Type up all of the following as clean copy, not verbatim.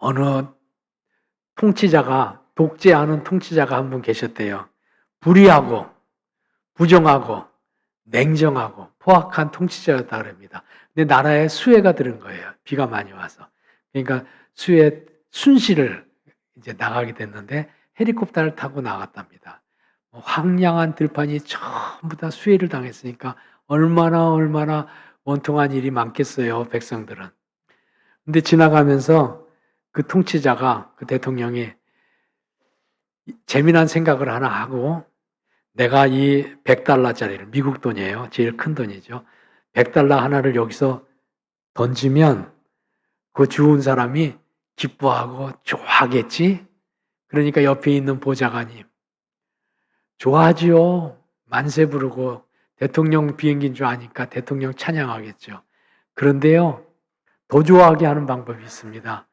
어느 통치자가, 독재하는 통치자가 한 분 계셨대요. 불의하고 부정하고 냉정하고 포악한 통치자였다 그럽니다. 근데 나라에 수해가 들은 거예요. 비가 많이 와서. 그러니까 수해 순시를 이제 나가게 됐는데 헬리콥터를 타고 나갔답니다. 황량한 들판이 전부 다 수해를 당했으니까 얼마나 원통한 일이 많겠어요, 백성들은. 근데 지나가면서 그 통치자가, 그 대통령이 재미난 생각을 하나 하고, 내가 이 100달러짜리를, 미국 돈이에요. 제일 큰 돈이죠. 100달러 하나를 여기서 던지면 그 주운 사람이 기뻐하고 좋아하겠지? 그러니까 옆에 있는 보좌관이 좋아하지요. 만세 부르고 대통령 비행기인 줄 아니까 대통령 찬양하겠죠. 그런데요, 더 좋아하게 하는 방법이 있습니다.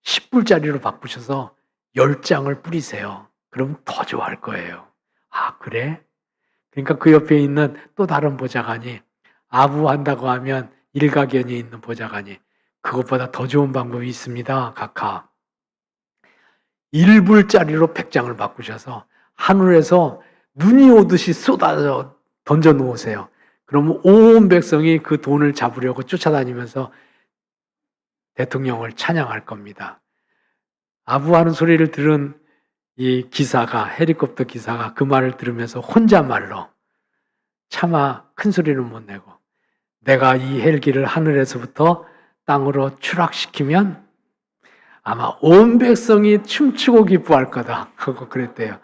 10불짜리로 바꾸셔서 10장을 뿌리세요. 그럼 더 좋아할 거예요. 아, 그래? 그러니까 그 옆에 있는 또 다른 보좌관이, 아부한다고 하면 일가견이 있는 보좌관이, 그것보다 더 좋은 방법이 있습니다. 각하. 1불짜리로 100장을 바꾸셔서 하늘에서 눈이 오듯이 쏟아져 던져 놓으세요. 그러면 온 백성이 그 돈을 잡으려고 쫓아다니면서 대통령을 찬양할 겁니다. 아부하는 소리를 들은 이 기사가, 헬리콥터 기사가 그 말을 들으면서 혼잣말로, 차마 큰 소리는 못 내고, 내가 이 헬기를 하늘에서부터 땅으로 추락시키면 아마 온 백성이 춤추고 기뻐할 거다 하고 그랬대요.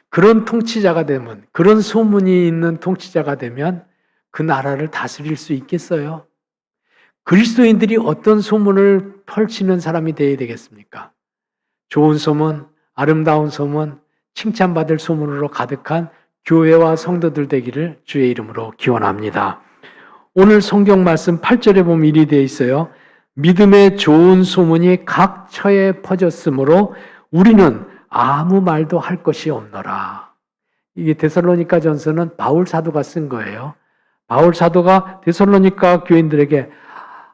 그런 통치자가 되면, 그런 소문이 있는 통치자가 되면 그 나라를 다스릴 수 있겠어요? 그리스도인들이 어떤 소문을 펼치는 사람이 되어야 되겠습니까? 좋은 소문, 아름다운 소문, 칭찬받을 소문으로 가득한 교회와 성도들 되기를 주의 이름으로 기원합니다. 오늘 성경 말씀 8절에 보면 이리 되어 있어요. 믿음의 좋은 소문이 각 처에 퍼졌으므로 우리는 아무 말도 할 것이 없노라. 이게 데살로니가 전서는 바울 사도가 쓴 거예요. 바울 사도가 데살로니가 교인들에게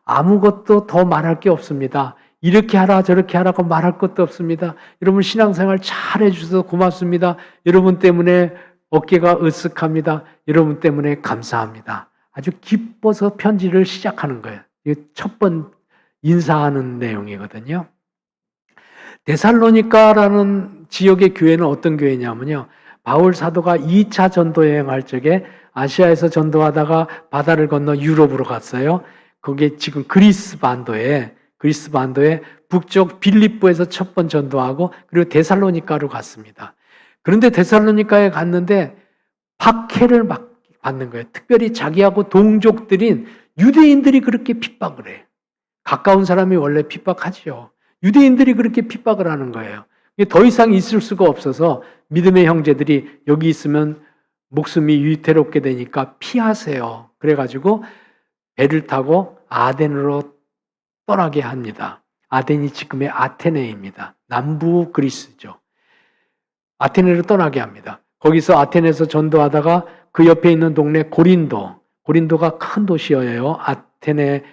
아무것도 더 말할 게 없습니다. 이렇게 하라 저렇게 하라고 말할 것도 없습니다. 여러분 신앙생활 잘 해주셔서 고맙습니다. 여러분 때문에 어깨가 으쓱합니다. 여러분 때문에 감사합니다. 아주 기뻐서 편지를 시작하는 거예요. 이게 첫 번 인사하는 내용이거든요. 데살로니가라는 지역의 교회는 어떤 교회냐면요, 바울 사도가 2차 전도 여행할 적에 아시아에서 전도하다가 바다를 건너 유럽으로 갔어요. 거기에 지금 그리스 반도에 북쪽 빌립보에서 첫 번 전도하고 그리고 데살로니가로 갔습니다. 그런데 데살로니가에 갔는데 박해를 받는 거예요. 특별히 자기하고 동족들인 유대인들이 그렇게 핍박을 해요. 가까운 사람이 원래 핍박하지요. 유대인들이 그렇게 핍박을 하는 거예요. 더 이상 있을 수가 없어서 믿음의 형제들이 여기 있으면 목숨이 위태롭게 되니까 피하세요. 그래가지고 배를 타고 아덴으로 떠나게 합니다. 아덴이 지금의 아테네입니다. 남부 그리스죠. 아테네로 떠나게 합니다. 거기서 아테네에서 전도하다가 그 옆에 있는 동네 고린도가 큰 도시예요. 아테네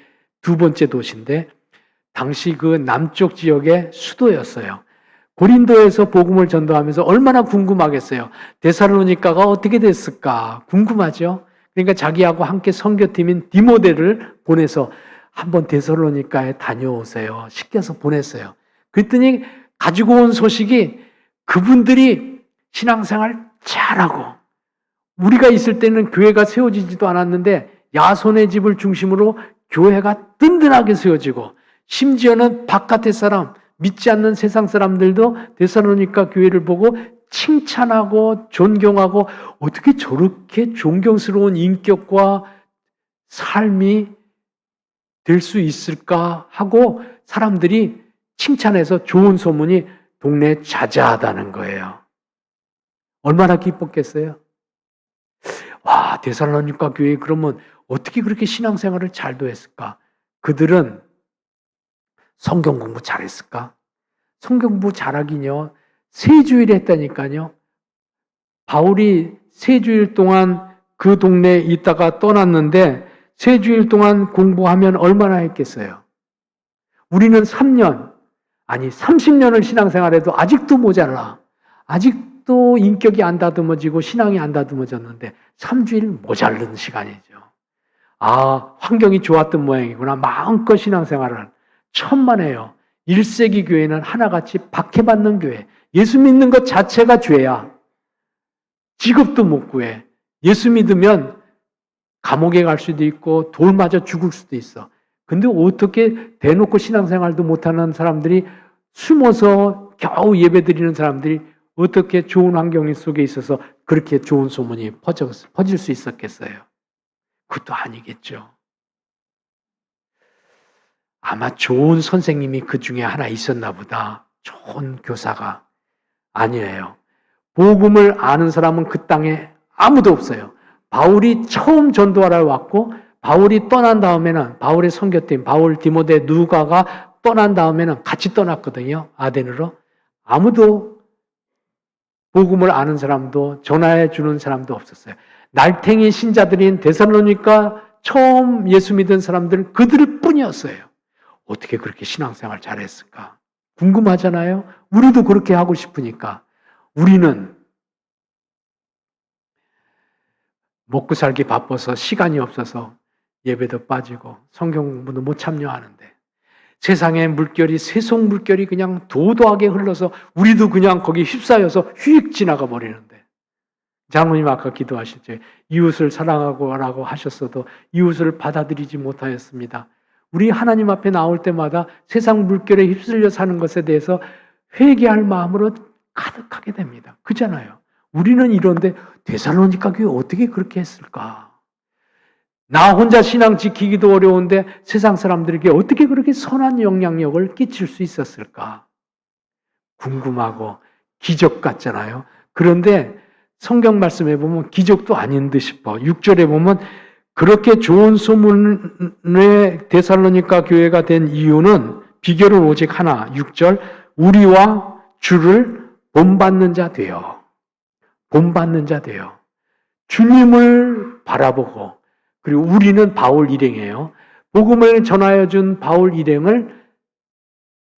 두 번째 도시인데 당시 그 남쪽 지역의 수도였어요. 고린도에서 복음을 전도하면서 얼마나 궁금하겠어요. 데살로니가가 어떻게 됐을까 궁금하죠. 그러니까 자기하고 함께 선교팀인 디모데를 보내서 한번 데살로니가에 다녀오세요. 시켜서 보냈어요. 그랬더니 가지고 온 소식이 그분들이 신앙생활 잘하고 우리가 있을 때는 교회가 세워지지도 않았는데 야손의 집을 중심으로 교회가 든든하게 세워지고 심지어는 바깥의 사람, 믿지 않는 세상 사람들도 데살로니가 교회를 보고 칭찬하고 존경하고 어떻게 저렇게 존경스러운 인격과 삶이 될 수 있을까 하고 사람들이 칭찬해서 좋은 소문이 동네에 자자하다는 거예요. 얼마나 기뻤겠어요? 와, 데살로니가 교회 그러면 어떻게 그렇게 신앙생활을 잘도 했을까? 그들은 성경 공부 잘했을까? 성경 공부 잘하긴요. 3주일 했다니까요. 바울이 3주일 동안 그 동네에 있다가 떠났는데 3주일 동안 공부하면 얼마나 했겠어요? 우리는 3년, 아니 30년을 신앙생활해도 아직도 모자라. 아직도 인격이 안 다듬어지고 신앙이 안 다듬어졌는데 3주일 모자른 시간이죠. 아, 환경이 좋았던 모양이구나. 마음껏 신앙생활을 천만에요. 1세기 교회는 하나같이 박해받는 교회. 예수 믿는 것 자체가 죄야. 직업도 못 구해. 예수 믿으면 감옥에 갈 수도 있고 돌 맞아 죽을 수도 있어. 근데 어떻게 대놓고 신앙생활도 못하는 사람들이 숨어서 겨우 예배드리는 사람들이 어떻게 좋은 환경 속에 있어서 그렇게 좋은 소문이 퍼질 수 있었겠어요? 그것도 아니겠죠. 아마 좋은 선생님이 그 중에 하나 있었나 보다. 좋은 교사가. 아니에요. 복음을 아는 사람은 그 땅에 아무도 없어요. 바울이 처음 전도하러 왔고 바울이 떠난 다음에는 바울의 선교팀 바울, 디모데, 누가가 떠난 다음에는 같이 떠났거든요. 아덴으로. 아무도 복음을 아는 사람도 전화해 주는 사람도 없었어요. 날탱이 신자들인 데살로니가 처음 예수 믿은 사람들 그들 뿐이었어요. 어떻게 그렇게 신앙생활 잘했을까? 궁금하잖아요. 우리도 그렇게 하고 싶으니까. 우리는 먹고 살기 바빠서 시간이 없어서 예배도 빠지고 성경 공부도 못 참여하는데 세상의 물결이 세속 물결이 그냥 도도하게 흘러서 우리도 그냥 거기 휩싸여서 휙 지나가 버리는데 장로님 아까 기도하셨죠. 이웃을 사랑하고 라고 하셨어도 이웃을 받아들이지 못하였습니다. 우리 하나님 앞에 나올 때마다 세상 물결에 휩쓸려 사는 것에 대해서 회개할 마음으로 가득하게 됩니다. 그잖아요. 우리는 이런데 데살로니가 교회 어떻게 그렇게 했을까? 나 혼자 신앙 지키기도 어려운데 세상 사람들에게 어떻게 그렇게 선한 영향력을 끼칠 수 있었을까? 궁금하고 기적 같잖아요. 그런데 성경 말씀에 보면 기적도 아닌 듯 싶어. 6절에 보면 그렇게 좋은 소문의 데살로니가 교회가 된 이유는 비결은 오직 하나. 6절 우리와 주를 본받는 자 되어. 본받는 자 되어. 주님을 바라보고 그리고 우리는 바울 일행이에요. 복음을 전하여 준 바울 일행을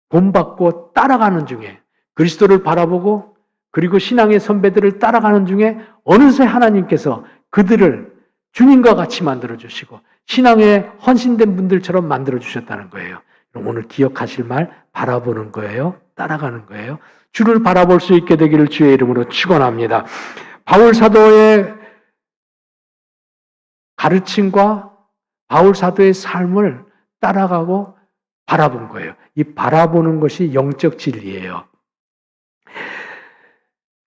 본받고 따라가는 중에 그리스도를 바라보고 그리고 신앙의 선배들을 따라가는 중에 어느새 하나님께서 그들을 주님과 같이 만들어주시고 신앙에 헌신된 분들처럼 만들어주셨다는 거예요. 오늘 기억하실 말 바라보는 거예요. 따라가는 거예요. 주를 바라볼 수 있게 되기를 주의 이름으로 축원합니다. 바울 사도의 가르침과 바울 사도의 삶을 따라가고 바라본 거예요. 이 바라보는 것이 영적 진리예요.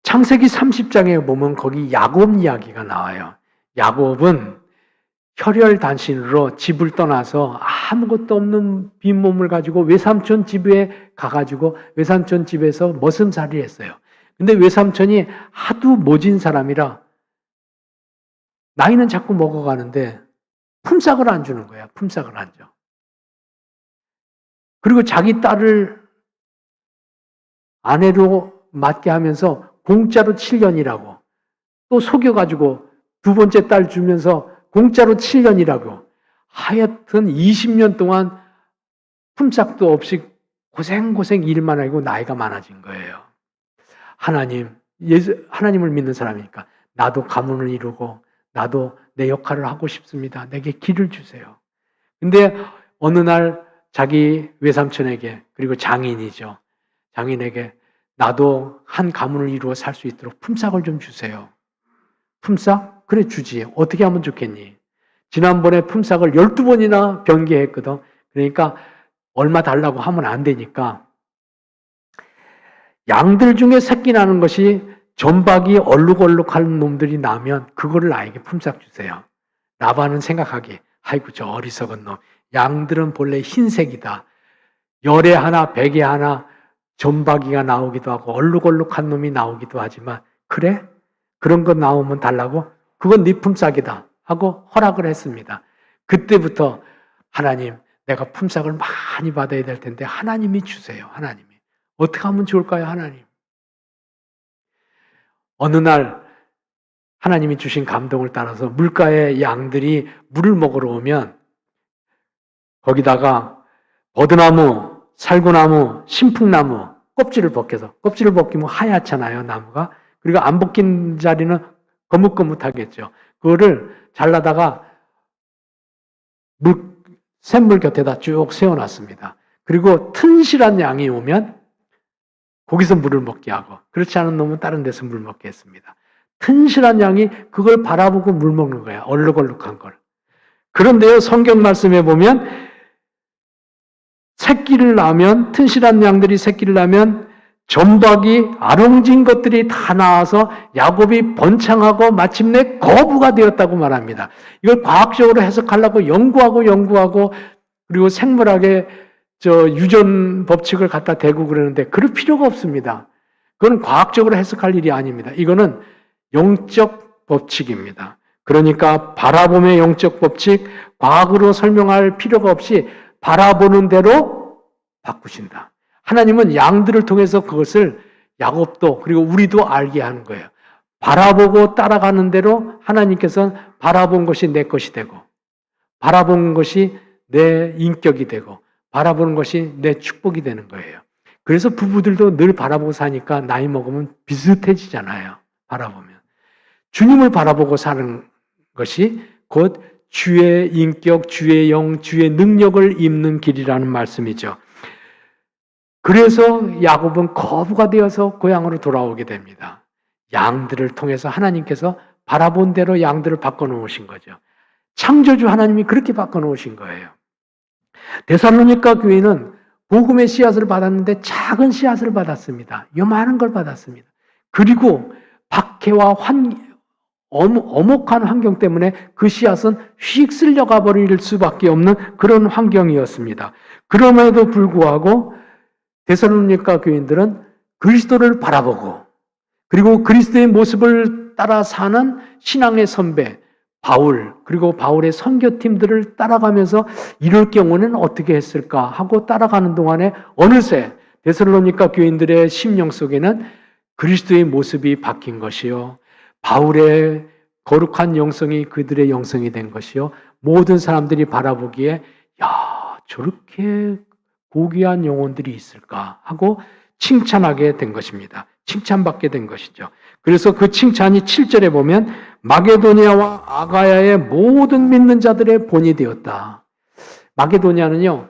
창세기 30장에 보면 거기 야곱 이야기가 나와요. 야곱은 혈혈단신으로 집을 떠나서 아무것도 없는 빈몸을 가지고 외삼촌 집에 가가지고 외삼촌 집에서 머슴살이를 했어요. 근데 외삼촌이 하도 모진 사람이라 나이는 자꾸 먹어가는데 품삯을 안 주는 거야. 품삯을 안 줘. 그리고 자기 딸을 아내로 맡게 하면서 공짜로 7년이라고 또 속여가지고 두 번째 딸 주면서 공짜로 7년이라고 하여튼 20년 동안 품삯도 없이 고생고생 일만 하고 나이가 많아진 거예요. 하나님을 믿는 사람이니까 나도 가문을 이루고 나도 내 역할을 하고 싶습니다. 내게 길을 주세요. 근데 어느 날 자기 외삼촌에게 그리고 장인이죠. 장인에게 나도 한 가문을 이루어 살 수 있도록 품삯을 좀 주세요. 품삯? 그래 주지. 어떻게 하면 좋겠니? 지난번에 품삯을 12번이나 변개했거든. 그러니까 얼마 달라고 하면 안 되니까 양들 중에 새끼 나는 것이 전박이 얼룩얼룩한 놈들이 나면 그거를 나에게 품삯 주세요. 라반은 생각하기 아이고 저 어리석은 놈. 양들은 본래 흰색이다. 열에 하나 백에 하나 전박이가 나오기도 하고 얼룩얼룩한 놈이 나오기도 하지만 그래? 그런 거 나오면 달라고? 그건 네 품삯이다 하고 허락을 했습니다. 그때부터 하나님 내가 품삯을 많이 받아야 될 텐데 하나님이 주세요. 하나님이. 어떻게 하면 좋을까요? 하나님. 어느 날 하나님이 주신 감동을 따라서 물가에 양들이 물을 먹으러 오면 거기다가 버드나무 살구나무, 신풍나무 껍질을 벗겨서, 껍질을 벗기면 하얗잖아요, 나무가. 그리고 안 벗긴 자리는 거뭇거뭇하겠죠. 그거를 잘라다가 샘물 곁에다 쭉 세워놨습니다. 그리고 튼실한 양이 오면 거기서 물을 먹게 하고, 그렇지 않은 놈은 다른 데서 물 먹게 했습니다. 튼실한 양이 그걸 바라보고 물 먹는 거야. 얼룩얼룩한 걸. 그런데요, 성경 말씀에 보면 새끼를 낳으면, 튼실한 양들이 새끼를 낳으면 점박이 아롱진 것들이 다 나와서 야곱이 번창하고 마침내 거부가 되었다고 말합니다. 이걸 과학적으로 해석하려고 연구하고 그리고 생물학의 유전 법칙을 갖다 대고 그러는데 그럴 필요가 없습니다. 그건 과학적으로 해석할 일이 아닙니다. 이거는 영적 법칙입니다. 그러니까 바라봄의 영적 법칙, 과학으로 설명할 필요가 없이 바라보는 대로 바꾸신다. 하나님은 양들을 통해서 그것을 야곱도 그리고 우리도 알게 하는 거예요. 바라보고 따라가는 대로 하나님께서는 바라본 것이 내 것이 되고, 바라본 것이 내 인격이 되고, 바라보는 것이 내 축복이 되는 거예요. 그래서 부부들도 늘 바라보고 사니까 나이 먹으면 비슷해지잖아요. 바라보면. 주님을 바라보고 사는 것이 곧 주의 인격, 주의 영, 주의 능력을 입는 길이라는 말씀이죠. 그래서 야곱은 거부가 되어서 고향으로 돌아오게 됩니다. 양들을 통해서 하나님께서 바라본 대로 양들을 바꿔놓으신 거죠. 창조주 하나님이 그렇게 바꿔놓으신 거예요. 데살로니가 교회는 복음의 씨앗을 받았는데 작은 씨앗을 받았습니다. 요만한 걸 받았습니다. 그리고 박해와 엄혹한 환경 때문에 그 씨앗은 휙 쓸려가 버릴 수밖에 없는 그런 환경이었습니다. 그럼에도 불구하고 데살로니가 교인들은 그리스도를 바라보고 그리고 그리스도의 모습을 따라 사는 신앙의 선배 바울, 그리고 바울의 선교팀들을 따라가면서 이럴 경우는 어떻게 했을까 하고 따라가는 동안에 어느새 데살로니가 교인들의 심령 속에는 그리스도의 모습이 바뀐 것이요, 바울의 거룩한 영성이 그들의 영성이 된 것이요, 모든 사람들이 바라보기에 야, 저렇게 고귀한 영혼들이 있을까 하고 칭찬하게 된 것입니다. 칭찬받게 된 것이죠. 그래서 그 칭찬이 7절에 보면 마게도니아와 아가야의 모든 믿는 자들의 본이 되었다. 마게도니아는요,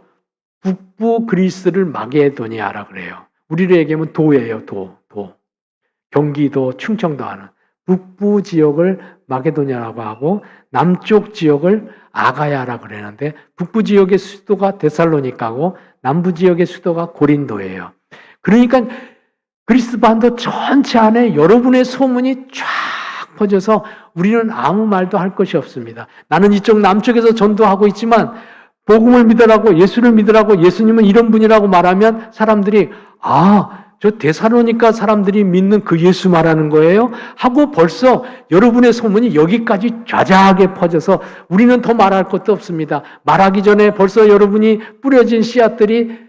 북부 그리스를 마게도니아라 그래요. 우리로 얘기하면 도예요, 도. 경기도, 충청도 하는 북부 지역을 마게도니아라고 하고 남쪽 지역을 아가야라 그러는데 북부 지역의 수도가 데살로니카고 남부 지역의 수도가 고린도예요. 그러니까 그리스 반도 전체 안에 여러분의 소문이 쫙 퍼져서 우리는 아무 말도 할 것이 없습니다. 나는 이쪽 남쪽에서 전도하고 있지만 복음을 믿으라고, 예수를 믿으라고, 예수님은 이런 분이라고 말하면 사람들이 저 데살로니가 사람들이 믿는 그 예수 말하는 거예요? 하고 벌써 여러분의 소문이 여기까지 좌자하게 퍼져서 우리는 더 말할 것도 없습니다. 말하기 전에 벌써 여러분이 뿌려진 씨앗들이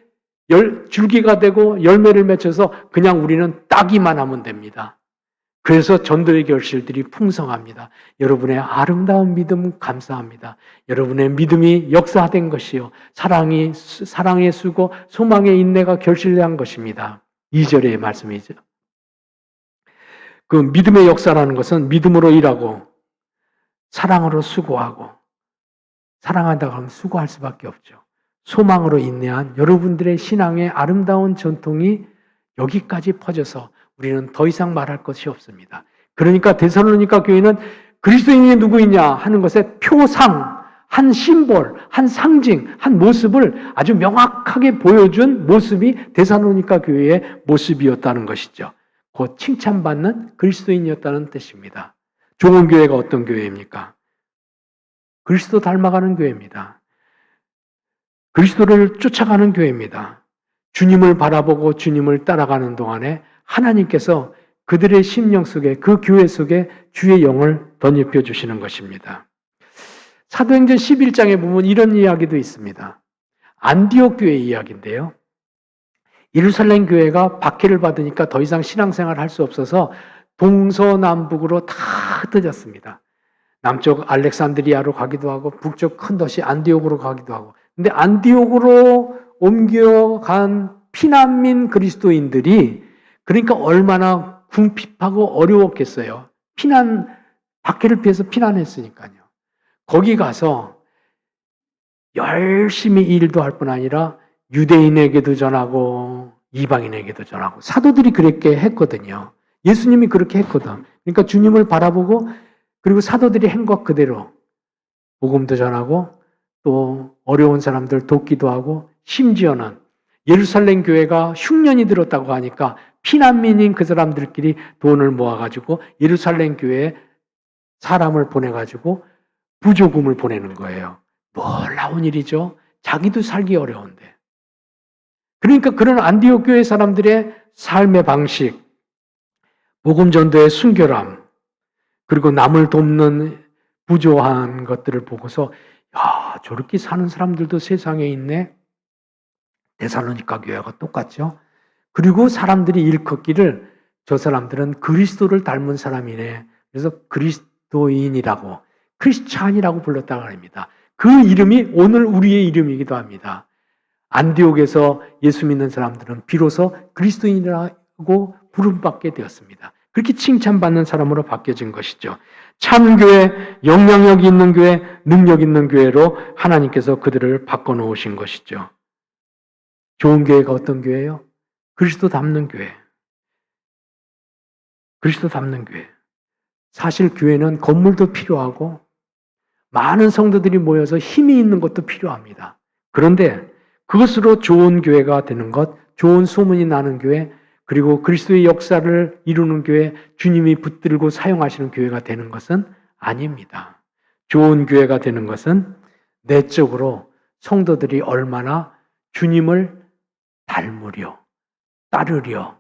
줄기가 되고 열매를 맺혀서 그냥 우리는 따기만 하면 됩니다. 그래서 전도의 결실들이 풍성합니다. 여러분의 아름다운 믿음 감사합니다. 여러분의 믿음이 역사된 것이요, 사랑의 수고, 소망의 인내가 결실한 것입니다. 2절의 말씀이죠. 그 믿음의 역사라는 것은 믿음으로 일하고 사랑으로 수고하고, 사랑한다고 하면 수고할 수밖에 없죠. 소망으로 인내한 여러분들의 신앙의 아름다운 전통이 여기까지 퍼져서 우리는 더 이상 말할 것이 없습니다. 그러니까 데살로니가 교회는 그리스도인이 누구이냐 하는 것의 표상, 한 심볼, 한 상징, 한 모습을 아주 명확하게 보여준 모습이 데살로니가 교회의 모습이었다는 것이죠. 곧 칭찬받는 그리스도인이었다는 뜻입니다. 좋은 교회가 어떤 교회입니까? 그리스도 닮아가는 교회입니다. 그리스도를 쫓아가는 교회입니다. 주님을 바라보고 주님을 따라가는 동안에 하나님께서 그들의 심령 속에, 그 교회 속에 주의 영을 덧입혀 주시는 것입니다. 사도행전 11장에 보면 이런 이야기도 있습니다. 안디옥 교회 이야기인데요. 예루살렘 교회가 박해를 받으니까 더 이상 신앙생활을 할 수 없어서 동서남북으로 다 흩어졌습니다. 남쪽 알렉산드리아로 가기도 하고 북쪽 큰 도시 안디옥으로 가기도 하고. 근데 안디옥으로 옮겨간 피난민 그리스도인들이 그러니까 얼마나 궁핍하고 어려웠겠어요. 박해를 피해서 피난했으니까요. 거기 가서 열심히 일도 할 뿐 아니라 유대인에게도 전하고 이방인에게도 전하고 사도들이 그렇게 했거든요. 예수님이 그렇게 했거든. 그러니까 주님을 바라보고 그리고 사도들이 한 것 그대로 복음도 전하고 또 어려운 사람들 돕기도 하고 심지어는 예루살렘 교회가 흉년이 들었다고 하니까 피난민인 그 사람들끼리 돈을 모아가지고 예루살렘 교회에 사람을 보내가지고 부조금을 보내는 거예요. 놀라운 일이죠. 자기도 살기 어려운데. 그러니까 그런 안디옥 교회 사람들의 삶의 방식, 복음 전도의 순결함, 그리고 남을 돕는 부조한 것들을 보고서 야, 저렇게 사는 사람들도 세상에 있네. 데살로니가 교회가 똑같죠. 그리고 사람들이 일컫기를 저 사람들은 그리스도를 닮은 사람이네. 그래서 그리스도인이라고 크리스찬이라고 불렀다고 합니다. 그 이름이 오늘 우리의 이름이기도 합니다. 안디옥에서 예수 믿는 사람들은 비로소 그리스도인이라고 부름받게 되었습니다. 그렇게 칭찬받는 사람으로 바뀌어진 것이죠. 참교회, 영향력 있는 교회, 능력 있는 교회로 하나님께서 그들을 바꿔놓으신 것이죠. 좋은 교회가 어떤 교회예요? 그리스도 닮는 교회. 그리스도 닮는 교회. 사실 교회는 건물도 필요하고 많은 성도들이 모여서 힘이 있는 것도 필요합니다. 그런데 그것으로 좋은 교회가 되는 것, 좋은 소문이 나는 교회, 그리고 그리스도의 역사를 이루는 교회, 주님이 붙들고 사용하시는 교회가 되는 것은 아닙니다. 좋은 교회가 되는 것은 내적으로 성도들이 얼마나 주님을 닮으려, 따르려,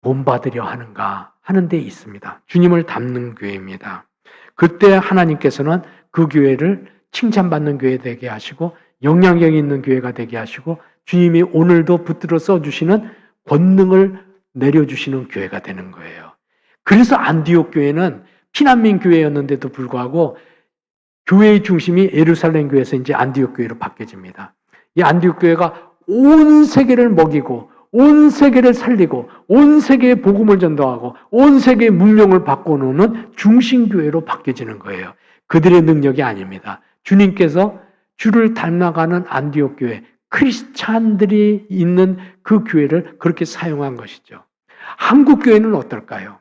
본받으려 하는가 하는 데 있습니다. 주님을 닮는 교회입니다. 그때 하나님께서는 그 교회를 칭찬받는 교회 되게 하시고 영향력 있는 교회가 되게 하시고 주님이 오늘도 붙들어 써주시는 권능을 내려주시는 교회가 되는 거예요. 그래서 안디옥 교회는 피난민 교회였는데도 불구하고 교회의 중심이 예루살렘 교회에서 이제 안디옥 교회로 바뀌어집니다. 이 안디옥 교회가 온 세계를 먹이고 온 세계를 살리고 온 세계에 복음을 전도하고 온 세계의 문명을 바꿔놓는 중심교회로 바뀌어지는 거예요. 그들의 능력이 아닙니다. 주님께서 주를 닮아가는 안디옥 교회, 크리스찬들이 있는 그 교회를 그렇게 사용한 것이죠. 한국 교회는 어떨까요?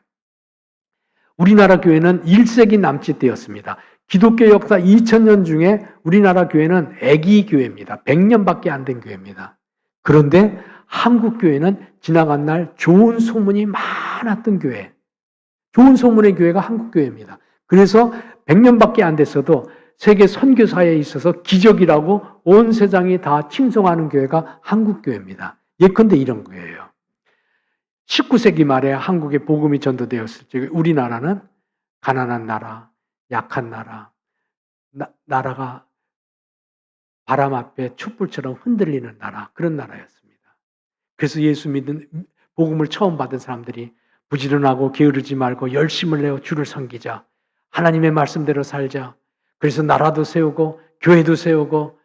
우리나라 교회는 1세기 남짓되었습니다. 기독교 역사 2000년 중에 우리나라 교회는 아기 교회입니다. 100년밖에 안 된 교회입니다. 그런데 한국 교회는 지나간 날 좋은 소문이 많았던 교회, 좋은 소문의 교회가 한국 교회입니다. 그래서 100년밖에 안 됐어도 세계 선교사에 있어서 기적이라고 온 세상이 다 칭송하는 교회가 한국 교회입니다. 예컨대 이런 거예요. 19세기 말에 한국에 복음이 전도되었을 때 우리나라는 가난한 나라, 약한 나라, 나라가 바람 앞에 촛불처럼 흔들리는 나라, 그런 나라였습니다. 그래서 예수 믿는 복음을 처음 받은 사람들이 부지런하고 게으르지 말고 열심을 내어 주를 섬기자. 하나님의 말씀대로 살자. 그래서 나라도 세우고 교회도 세우고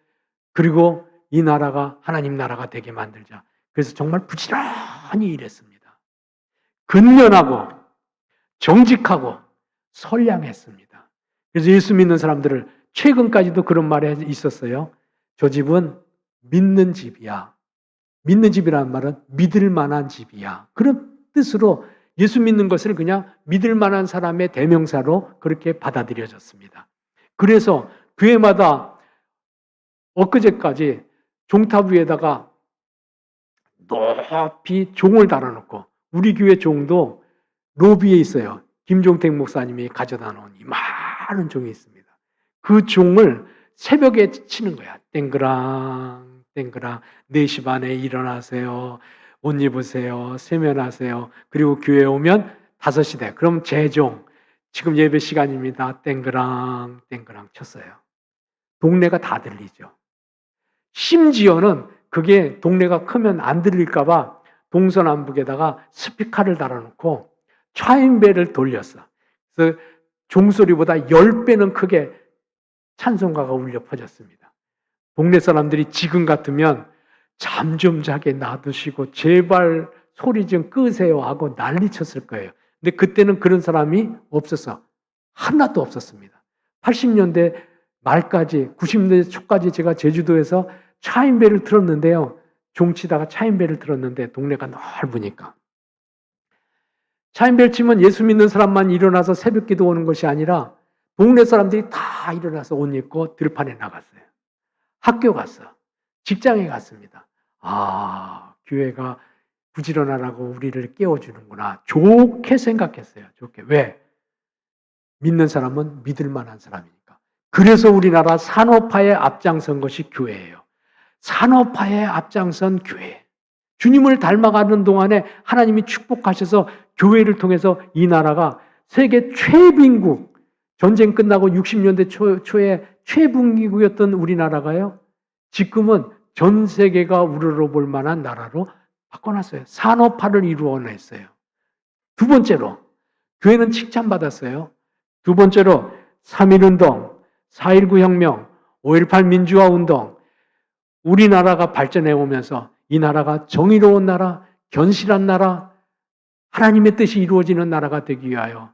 그리고 이 나라가 하나님 나라가 되게 만들자. 그래서 정말 부지런히 일했습니다. 근면하고 정직하고 선량했습니다. 그래서 예수 믿는 사람들을 최근까지도 그런 말이 있었어요. 저 집은 믿는 집이야. 믿는 집이라는 말은 믿을 만한 집이야. 그런 뜻으로 예수 믿는 것을 그냥 믿을 만한 사람의 대명사로 그렇게 받아들여졌습니다. 그래서 교회마다 엊그제까지 종탑 위에다가 높이 종을 달아놓고 우리 교회 종도 로비에 있어요. 김종택 목사님이 가져다 놓은 이 많은 종이 있습니다. 그 종을 새벽에 치는 거야. 땡그랑 땡그랑 4시 반에 일어나세요. 옷 입으세요. 세면하세요. 그리고 교회에 오면 5시 돼. 그럼 제 종 지금 예배 시간입니다. 땡그랑 땡그랑 쳤어요. 동네가 다 들리죠. 심지어는 그게 동네가 크면 안 들릴까 봐 동서남북에다가 스피커를 달아놓고 차인배를 돌렸어. 그래서 종소리보다 10배는 크게 찬송가가 울려 퍼졌습니다. 동네 사람들이 지금 같으면 잠 좀 자게 놔두시고 제발 소리 좀 끄세요 하고 난리쳤을 거예요. 근데 그때는 그런 사람이 없어서 하나도 없었습니다. 80년대 말까지 90년대 초까지 제가 제주도에서 차인배를 틀었는데요. 종치다가 차인배를 틀었는데 동네가 넓으니까. 차인배를 치면 예수 믿는 사람만 일어나서 새벽기도 오는 것이 아니라 동네 사람들이 다 일어나서 옷 입고 들판에 나갔어요. 학교 갔어. 직장에 갔습니다. 아, 교회가 부지런하라고 우리를 깨워주는구나. 좋게 생각했어요. 좋게. 왜? 믿는 사람은 믿을 만한 사람이니까. 그래서 우리나라 산업화에 앞장선 것이 교회예요. 산업화에 앞장선 교회. 주님을 닮아가는 동안에 하나님이 축복하셔서 교회를 통해서 이 나라가 세계 최빈국, 전쟁 끝나고 60년대 초에 최빈국이었던 우리나라가요. 지금은 전 세계가 우러러볼 만한 나라로 바꿔놨어요. 산업화를 이루어냈어요. 두 번째로 교회는 칭찬받았어요. 두 번째로 3.1운동, 4.19 혁명, 5.18 민주화 운동, 우리나라가 발전해 오면서 이 나라가 정의로운 나라, 견실한 나라, 하나님의 뜻이 이루어지는 나라가 되기 위하여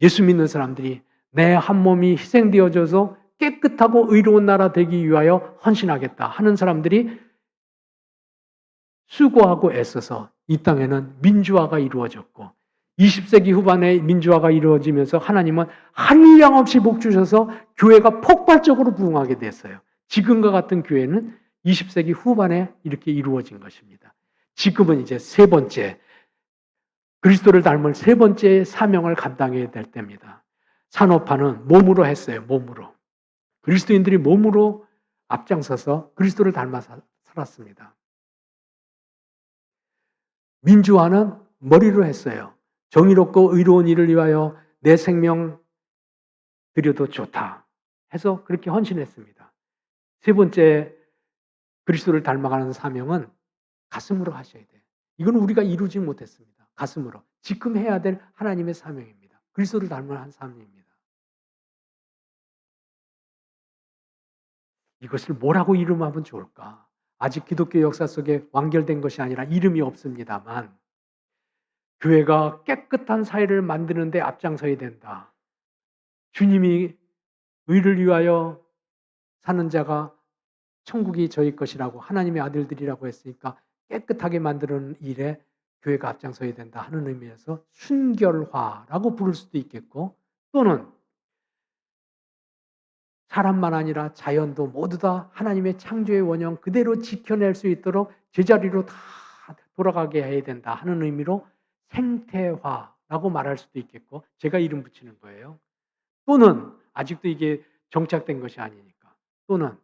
예수 믿는 사람들이 내 한 몸이 희생되어져서 깨끗하고 의로운 나라 되기 위하여 헌신하겠다 하는 사람들이 수고하고 애써서 이 땅에는 민주화가 이루어졌고 20세기 후반에 민주화가 이루어지면서 하나님은 한량 없이 복 주셔서 교회가 폭발적으로 부흥하게 됐어요. 지금과 같은 교회는 20세기 후반에 이렇게 이루어진 것입니다. 지금은 이제 세 번째, 그리스도를 닮은 세 번째 사명을 감당해야 될 때입니다. 산업화는 몸으로 했어요. 몸으로. 그리스도인들이 몸으로 앞장서서 그리스도를 닮아 살았습니다. 민주화는 머리로 했어요. 정의롭고 의로운 일을 위하여 내 생명 드려도 좋다 해서 그렇게 헌신했습니다. 세 번째 그리스도를 닮아가는 사명은 가슴으로 하셔야 돼요. 이건 우리가 이루지 못했습니다. 가슴으로. 지금 해야 될 하나님의 사명입니다. 그리스도를 닮은 사명입니다. 이것을 뭐라고 이름하면 좋을까? 아직 기독교 역사 속에 완결된 것이 아니라 이름이 없습니다만 교회가 깨끗한 사회를 만드는 데 앞장서야 된다. 주님이 의를 위하여 사는 자가 천국이 저희 것이라고 하나님의 아들들이라고 했으니까 깨끗하게 만드는 일에 교회가 앞장서야 된다 하는 의미에서 순결화라고 부를 수도 있겠고 또는 사람만 아니라 자연도 모두 다 하나님의 창조의 원형 그대로 지켜낼 수 있도록 제자리로 다 돌아가게 해야 된다 하는 의미로 생태화라고 말할 수도 있겠고 제가 이름 붙이는 거예요. 또는 아직도 이게 정착된 것이 아니니까 또는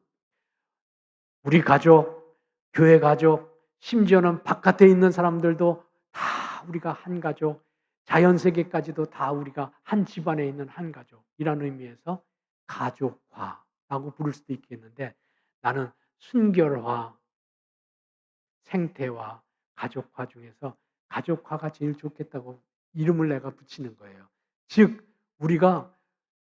우리 가족, 교회 가족, 심지어는 바깥에 있는 사람들도 다 우리가 한 가족, 자연세계까지도 다 우리가 한 집안에 있는 한 가족이라는 의미에서 가족화라고 부를 수도 있겠는데 나는 순결화, 생태화, 가족화 중에서 가족화가 제일 좋겠다고 이름을 내가 붙이는 거예요. 즉 우리가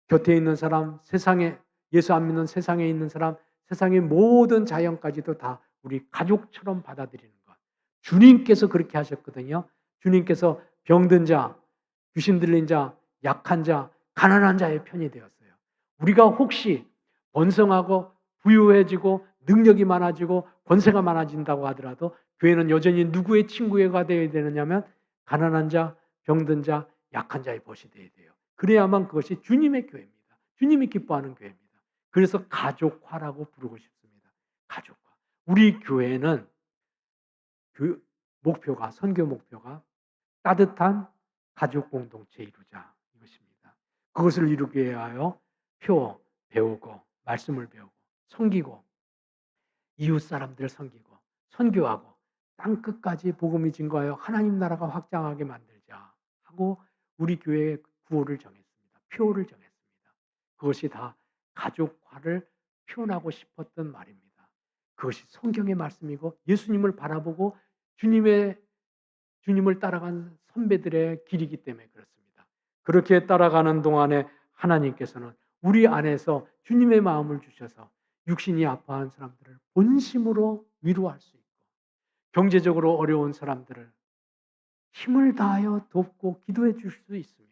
곁에 있는 사람, 세상에 예수 안 믿는 세상에 있는 사람, 세상의 모든 자연까지도 다 우리 가족처럼 받아들이는 것. 주님께서 그렇게 하셨거든요. 주님께서 병든 자, 귀신 들린 자, 약한 자, 가난한 자의 편이 되었어요. 우리가 혹시 번성하고 부유해지고 능력이 많아지고 권세가 많아진다고 하더라도 교회는 여전히 누구의 친구가 되어야 되느냐면 가난한 자, 병든 자, 약한 자의 벗이 되어야 돼요. 그래야만 그것이 주님의 교회입니다. 주님이 기뻐하는 교회입니다. 그래서 가족화라고 부르고 싶습니다. 가족화. 우리 교회는 그 목표가 선교 목표가 따뜻한 가족 공동체 이루자 이것입니다. 그것을 이루기 위하여 배우고 말씀을 배우고 섬기고 이웃 사람들을 섬기고 선교하고 땅 끝까지 복음이 증거하여 하나님 나라가 확장하게 만들자 하고 우리 교회의 구호를 정했습니다. 표를 정했습니다. 그것이 다 가족화를 표현하고 싶었던 말입니다. 그것이 성경의 말씀이고 예수님을 바라보고 주님을 따라간 선배들의 길이기 때문에 그렇습니다. 그렇게 따라가는 동안에 하나님께서는 우리 안에서 주님의 마음을 주셔서 육신이 아파한 사람들을 본심으로 위로할 수 있고 경제적으로 어려운 사람들을 힘을 다하여 돕고 기도해 줄 수 있으며,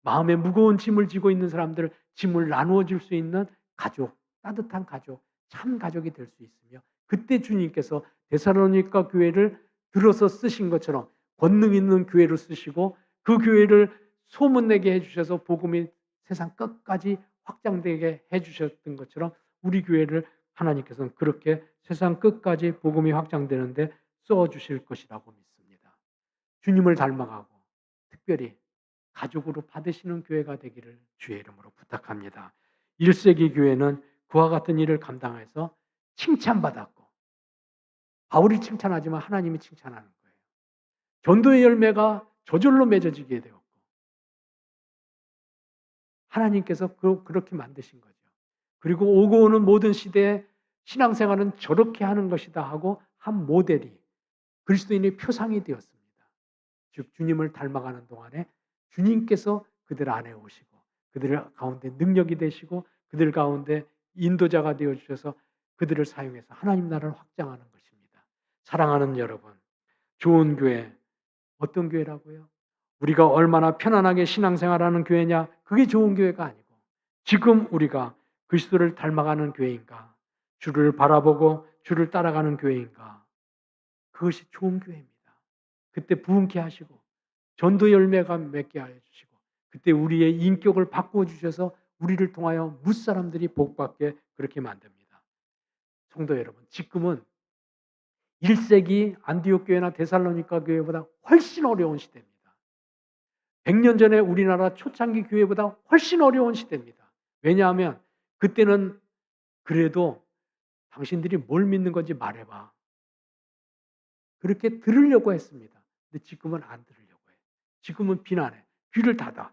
마음에 무거운 짐을 지고 있는 사람들 짐을 나누어 줄 수 있는 가족, 따뜻한 가족, 참 가족이 될 수 있으며, 그때 주님께서 데살로니가 교회를 들어서 쓰신 것처럼 권능 있는 교회로 쓰시고 그 교회를 소문내게 해주셔서 복음이 세상 끝까지 확장되게 해주셨던 것처럼 우리 교회를 하나님께서는 그렇게 세상 끝까지 복음이 확장되는데 써주실 것이라고 믿습니다. 주님을 닮아가고 특별히 가족으로 받으시는 교회가 되기를 주의 이름으로 부탁합니다. 1세기 교회는 그와 같은 일을 감당해서 칭찬받았고, 바울이 칭찬하지만 하나님이 칭찬하는 거예요. 전도의 열매가 저절로 맺어지게 되었고, 하나님께서 그렇게 만드신 거죠. 그리고 오고 오는 모든 시대에 신앙생활은 저렇게 하는 것이다 하고 한 모델이 그리스도인의 표상이 되었습니다. 즉 주님을 닮아가는 동안에 주님께서 그들 안에 오시고 그들 가운데 능력이 되시고 그들 가운데 인도자가 되어주셔서 그들을 사용해서 하나님 나라를 확장하는 것입니다. 사랑하는 여러분, 좋은 교회, 어떤 교회라고요? 우리가 얼마나 편안하게 신앙생활하는 교회냐? 그게 좋은 교회가 아니고 지금 우리가 그리스도를 닮아가는 교회인가? 주를 바라보고 주를 따라가는 교회인가? 그것이 좋은 교회입니다. 그때 부흥케 하시고 전도 열매가 맺게 하여 주시고 그때 우리의 인격을 바꾸어 주셔서 우리를 통하여 무사람들이 복받게 그렇게 만듭니다. 성도 여러분, 지금은 1세기 안디옥 교회나 데살로니가 교회보다 훨씬 어려운 시대입니다. 100년 전에 우리나라 초창기 교회보다 훨씬 어려운 시대입니다. 왜냐하면 그때는 그래도 당신들이 뭘 믿는 건지 말해봐. 그렇게 들으려고 했습니다. 근데 지금은 안 들으려고 해요. 지금은 비난해. 귀를 닫아.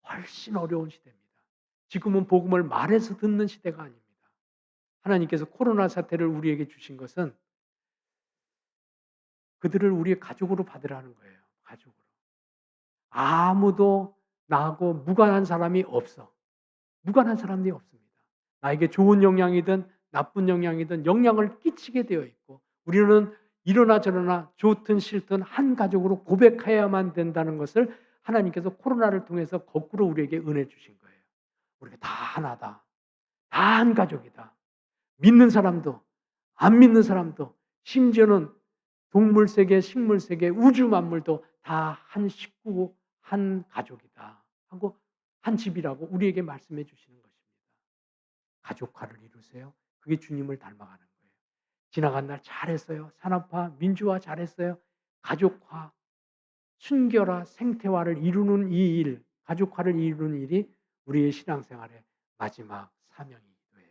훨씬 어려운 시대입니다. 지금은 복음을 말해서 듣는 시대가 아닙니다. 하나님께서 코로나 사태를 우리에게 주신 것은 그들을 우리의 가족으로 받으라는 거예요. 가족으로. 아무도 나하고 무관한 사람이 없어. 무관한 사람이 없습니다. 나에게 좋은 영향이든 나쁜 영향이든 영향을 끼치게 되어 있고 우리는 이러나 저러나 좋든 싫든 한 가족으로 고백해야만 된다는 것을 하나님께서 코로나를 통해서 거꾸로 우리에게 은혜 주신 거예요. 우리가 다 하나다. 다 한 가족이다. 믿는 사람도 안 믿는 사람도 심지어는 동물 세계, 식물 세계, 우주 만물도 다 한 식구, 한 가족이다 하고 한 집이라고 우리에게 말씀해 주시는 것입니다. 가족화를 이루세요. 그게 주님을 닮아가는 거예요. 지나간 날 잘했어요. 산업화, 민주화 잘했어요. 가족화, 순결화, 생태화를 이루는 이 일, 가족화를 이루는 일이 우리의 신앙생활의 마지막 사명이기도 해요.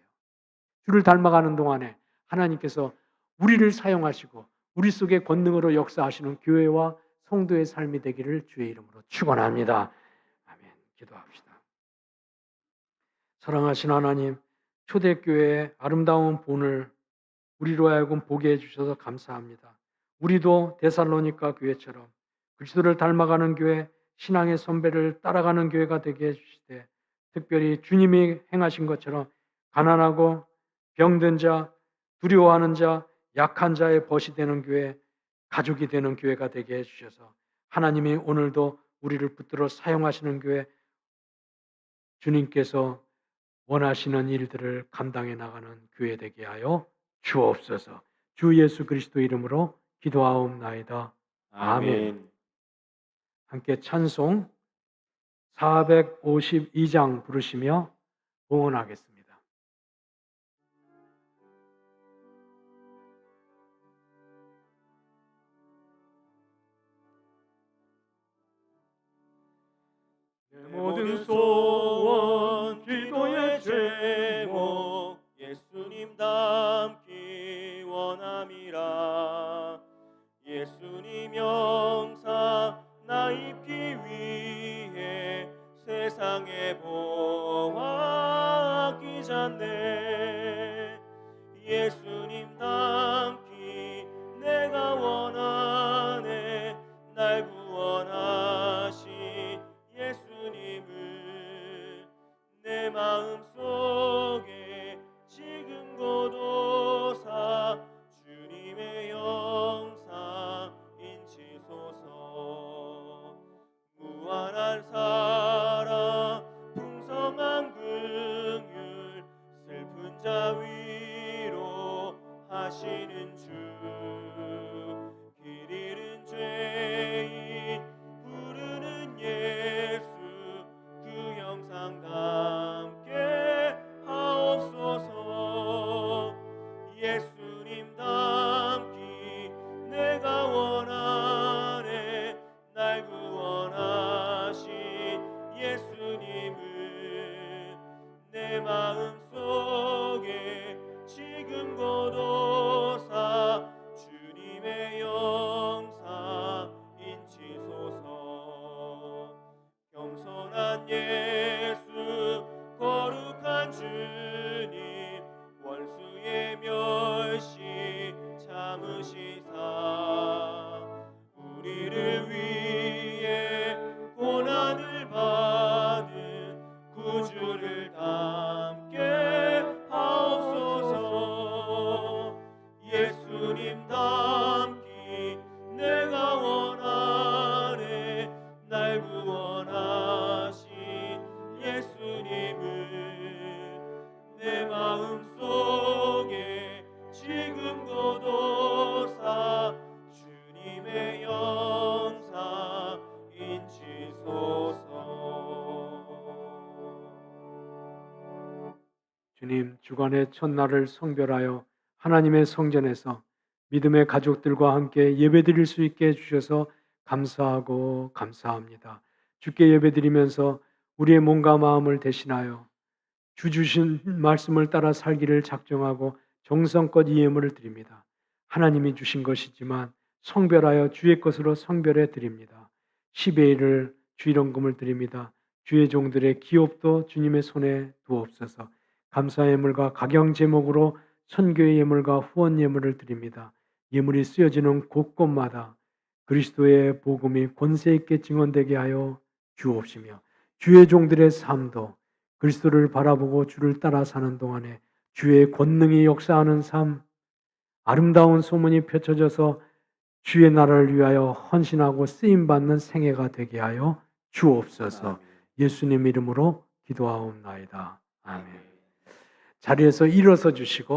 주를 닮아가는 동안에 하나님께서 우리를 사용하시고 우리 속에 권능으로 역사하시는 교회와 성도의 삶이 되기를 주의 이름으로 축원합니다. 아멘. 기도합시다. 사랑하신 하나님, 초대교회의 아름다운 본을 우리로 하여금 보게 해주셔서 감사합니다. 우리도 데살로니가 교회처럼 그리스도를 닮아가는 교회, 신앙의 선배를 따라가는 교회가 되게 해주시되 특별히 주님이 행하신 것처럼 가난하고 병든 자, 두려워하는 자, 약한 자의 벗이 되는 교회, 가족이 되는 교회가 되게 해주셔서 하나님이 오늘도 우리를 붙들어 사용하시는 교회, 주님께서 원하시는 일들을 감당해 나가는 교회 되게 하여 주옵소서. 주 예수 그리스도 이름으로 기도하옵나이다. 아멘. 함께 찬송 452장 부르시며 봉헌하겠습니다. 내 모든 소원 기도의 제목 예수님 닮기 원함이라. 예수님 영상 나 입기 위해 세상에 보았기 전에 예수님 닮기 내가 원하네. 날 구원하신 예수님을 내 마음속에 지금 고도사 주님의 주, 길 잃은 죄인 부르는 예수, 그 영상 담게 하옵소서. 예수님 닮기 내가 원하네, 날 구원하신 예수님을 내 마음속에 지금 거둬사 주님의 영상 인치소서. 겸손한 예수 거룩한 주님, 원수의 멸시 참으시사 우리를 위해 고난을 받은 구주를 담게 하옵소서. 예수님 닮기 내가 원하네, 날 구원하신 예수님을 내 마음속에 지금 거둬사 주님의 영상 인치소서. 주님, 주간의 첫날을 성별하여 하나님의 성전에서 믿음의 가족들과 함께 예배드릴 수 있게 해주셔서 감사하고 감사합니다. 주께 예배드리면서 우리의 몸과 마음을 대신하여 주 주신 말씀을 따라 살기를 작정하고 정성껏 이 예물을 드립니다. 하나님이 주신 것이지만 성별하여 주의 것으로 성별해 드립니다. 10의 1을 주일원금을 드립니다. 주의 종들의 기업도 주님의 손에 두옵소서. 감사 예물과 각양 제목으로 선교의 예물과 후원 예물을 드립니다. 예물이 쓰여지는 곳곳마다 그리스도의 복음이 권세 있게 증언되게 하여 주옵시며, 주의 종들의 삶도 그리스도를 바라보고 주를 따라 사는 동안에 주의 권능이 역사하는 삶, 아름다운 소문이 펼쳐져서 주의 나라를 위하여 헌신하고 쓰임받는 생애가 되게 하여 주옵소서. 예수님 이름으로 기도하옵나이다. 아멘. 자리에서 일어서 주시고